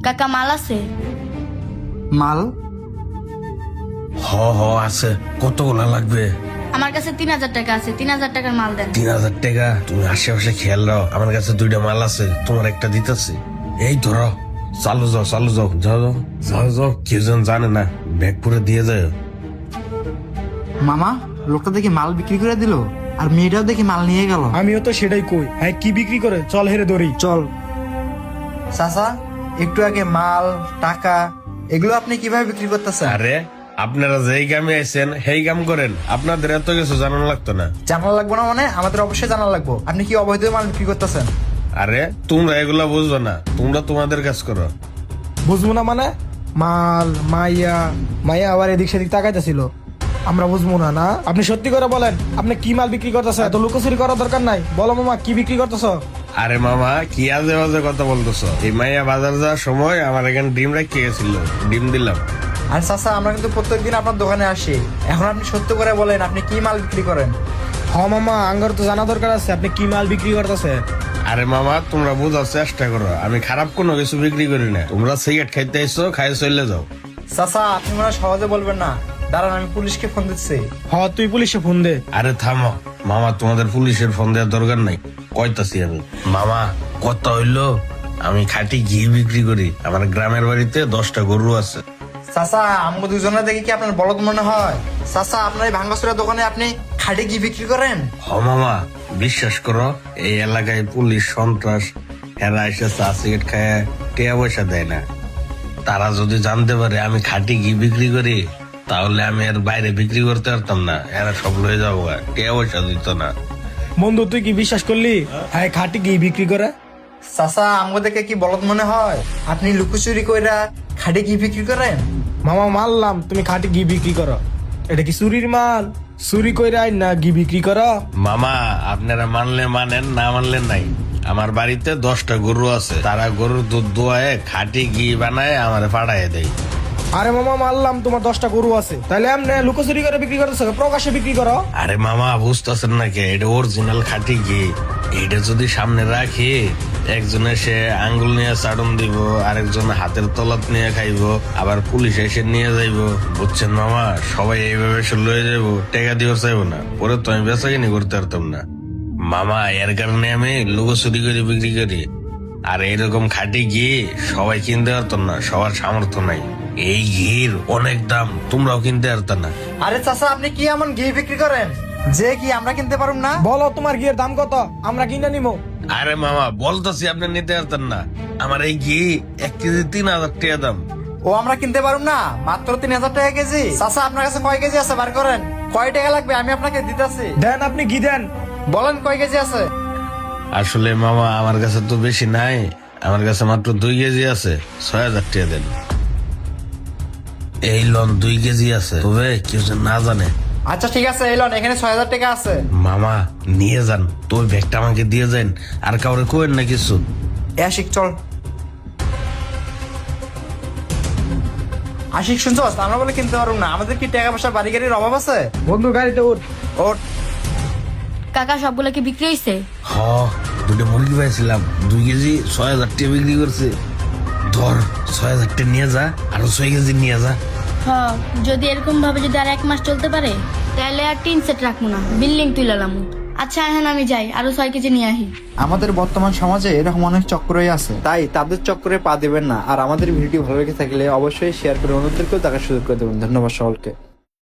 কাকা মাল আছে? মাল হ আছে। কতগুলা লাগবে? আমার কাছে 3000 টাকা আছে, 3000 টাকার মাল দেন। 3000 টাকা? তুমি আশেপাশে খেয়াল রাখো, আমার কাছে 2টা মাল আছে, তোমার একটা দিতেছি। এই ধরো, চালু যাও যাও যাও যাও যাও, কেউ যেন জানে না, ব্যাগ পুরো দিয়ে যায়। মামা, লোকটা দেখি মাল বিক্রি করে দিল, আর মেয়েটাও দেখি মাল নিয়ে গেল। আমিও তো সেটাই কই, হ্যাঁ কি বিক্রি করে? চল হেরে ধরি। চল। চাচা, একটু আগে মাল টাকা এগুলো আপনি কিভাবে বিক্রি করতেছেন? আরে আপনারা যেই গ্রামে আছেন সেই কাম করেন, আপনাদের এত কিছু জানানো লাগতো না। জানা লাগবো না মানে? আমাদের অবশ্যই জানা লাগবো। আপনি কি অবৈধ মাল বিক্রি করতেছেন? আরে তোমরা এগুলা বুঝবে না, তোমরা তোমাদের কাজ করো। বুঝবো না মানে? মাল মাইয়া আবার এদিক সেদিক তাকাইতেছিল, আমরা বুঝবো না? না, আপনি সত্যি করে বলেন, আপনি কি মাল বিক্রি করতেছেন? এত লুকোচুরি করার দরকার নাই, বলো মামা কি বিক্রি করতেছ? আরে মামা, কি আজে বাজে কথা বলতেছ? এই মাইয়া বাজার যাওয়ার সময় আমার এখানে ডিম রেখে গেছিল, ডিম দিলাম। আর চাচা, আমরা কিন্তু প্রত্যেকদিন আপনার দোকানে আসি, এখন আপনি সত্য করে বলেন আপনি কি মাল বিক্রি করেন? হ মামা, আঙ্গার তো জানা দরকার আছে, আপনি কি মাল বিক্রি করতেছেন? আরে মামা, তোমরা বোঝার চেষ্টা করো, আমি খারাপ কোনো কিছু বিক্রি করি না। তোমরা সিগারেট খাইতে আইসো, খাই চলে যাও। চাচা, আপনি মনে হয় সহজে বলবেন না, দাঁড়ান আমি পুলিশকে ফোন দিচ্ছি। হ, তুই পুলিশে ফোন দে। আরে থামো মামা, তোমাদের পুলিশের ফোন দেওয়ার দরকার নাই, কইতাছি আমি। মামা, কথা হইলো আমি খাঁটি ঘি বিক্রি করি, আমার গ্রামের বাড়িতে 10টা গরু আছে। চাচা, আমাকে দুজনে দেখে কি আপনার বলদ মনে হয়? চাচা, আপনার এই ভাঙ্গাচুরা দোকানে আপনি খাঁটি ঘি বিক্রি করেন? হ মামা, বিশ্বাস করো, এই এলাকায় পুলিশ সন্ত্রাস এরা এসে চা সিগারেট খায় টিয়া পয়সা দেয় না। তারা যদি জানতে পারে আমি খাঁটি ঘি বিক্রি করি, তাহলে আমি আর বাইরে বিক্রি করতে পারতাম না, এরা সব লয়ে যাবো, টিয়া পয়সা দিত না। বন্ধু, তুই কি বিশ্বাস করলি হ্যাঁ খাটি কি বিক্রি করে? চাচা, আমাকে দেখে কি বলদ মনে হয়? আপনি লুকোচুরি কইরা খাঁটি ঘি বিক্রি করেন? মামা, মানলাম তুমি খাটি ঘি বিক্রি করো, এটা কি চুরির মাল? চুরি কইরা আইন না ঘি বিক্রি করো? মামা, আপনারা মানলে মানেন, না মানলে নাই। আমার বাড়িতে 10টা গরু আছে, তারা গরুর দুধ দোয়ায় খাঁটি ঘি বানায় আমার পাঠায় দেয়। আরে মামা, মানলাম তোমার 10টা গরু আছে, তাহলে এমনি লুকোচুরি করে বিক্রি করতেছো, প্রকাশ্যে বিক্রি করো? আরে মামা, বুঝতেছেন নাকি, এটা অরিজিনাল খাঁটি ঘি। এটা যদি সামনে রাখি, একজন এসে আঙ্গুল নিয়ে চাটন দিব, আরেকজন হাতের তলাত নিয়ে খাইবো, আবার পুলিশ এসে নিয়ে যাইবো। বুঝছেন মামা, সবাই এইভাবে এসে লয়ে যাবো, টাকা দিয়েও চাইবো না, পরে তো আমি বেচা কিনি করতে পারতাম না। মামা, এর কারণে আমি লুকোচুরি করে বিক্রি করি। আর এরকম খাঁটি ঘি সবাই কিনতে পারতো না, সবার সামর্থ্য নাই। এই ঘির অনেক দাম, তোমরাও কিনতে পারত না। আরে চাচা, আপনি কি এমন ঘি বিক্রি করেন যে কি আমরা কিনতে পারুম না? বলো তোমার ঘিয়ের দাম কত, আমরা কিনে নিবো। আরে মামা, বলতেছি আপনি নিতে পারতেন না। আমার এই ঘি 1 কেজি 3000 টাকা দাম। ও আমরা কিনতে পারুম না? মাত্র 3000 টাকা কেজি? চাচা, আপনার কাছে কয় কেজি আছে বার করেন, কয় টাকা লাগবে আমি আপনাকে দিতেছি। দেন, আপনি ঘি দেন। বলেন কয় কেজি আছে? আসলে মামা, আমার কাছে তো বেশি নাই, আমার কাছে মাত্র 2 কেজি আছে, 6000 টাকা দেন। এই লন 2 কেজি আছে, তবে কেউ যেন না জানে। আচ্ছা ঠিক আছে, এলন এখানে 6000 টাকা আছে। মামা, নিয়ে যান, তোর ব্যাগটা আমাকে দিয়ে যান, আর কাউরে কোয়েন না কিছু। আশিক, চল। আশিক, শুনছস? আমরা বলে কিনতে পারবো না, আমাদের কি টাকা পয়সা বাড়ি গাড়ির অভাব আছে? বন্ধু, গাড়িতে উঠ। ওর কাকা সবগুলো কি বিক্রি হয়েছে? হ, 2টা মুরগি পাইছিলাম, 2 কেজি 6000 টাকা বিক্রি করছে। ধর, 6000 টাকা নিয়ে যা, আরো 6 কেজি নিয়ে যা। হ্যাঁ, যদি এরকম ভাবে যদি আর 1 মাস চলতে পারে, তাহলে আর টিন সেট রাখবো না, বিল্ডিং তুলালাম। আচ্ছা এখন আমি যাই, আরো 6 কেজি নিয়ে আহি। আমাদের বর্তমান সমাজে এরকম অনেক চক্রই আছে, তাই তাদের চক্রে পা দিবেন না। আর আমাদের ভিডিও ভালো লেগে থাকলে অবশ্যই শেয়ার করে অন্যদেরকেও দেখার সুযোগ করে দেবেন। ধন্যবাদ সকলকে।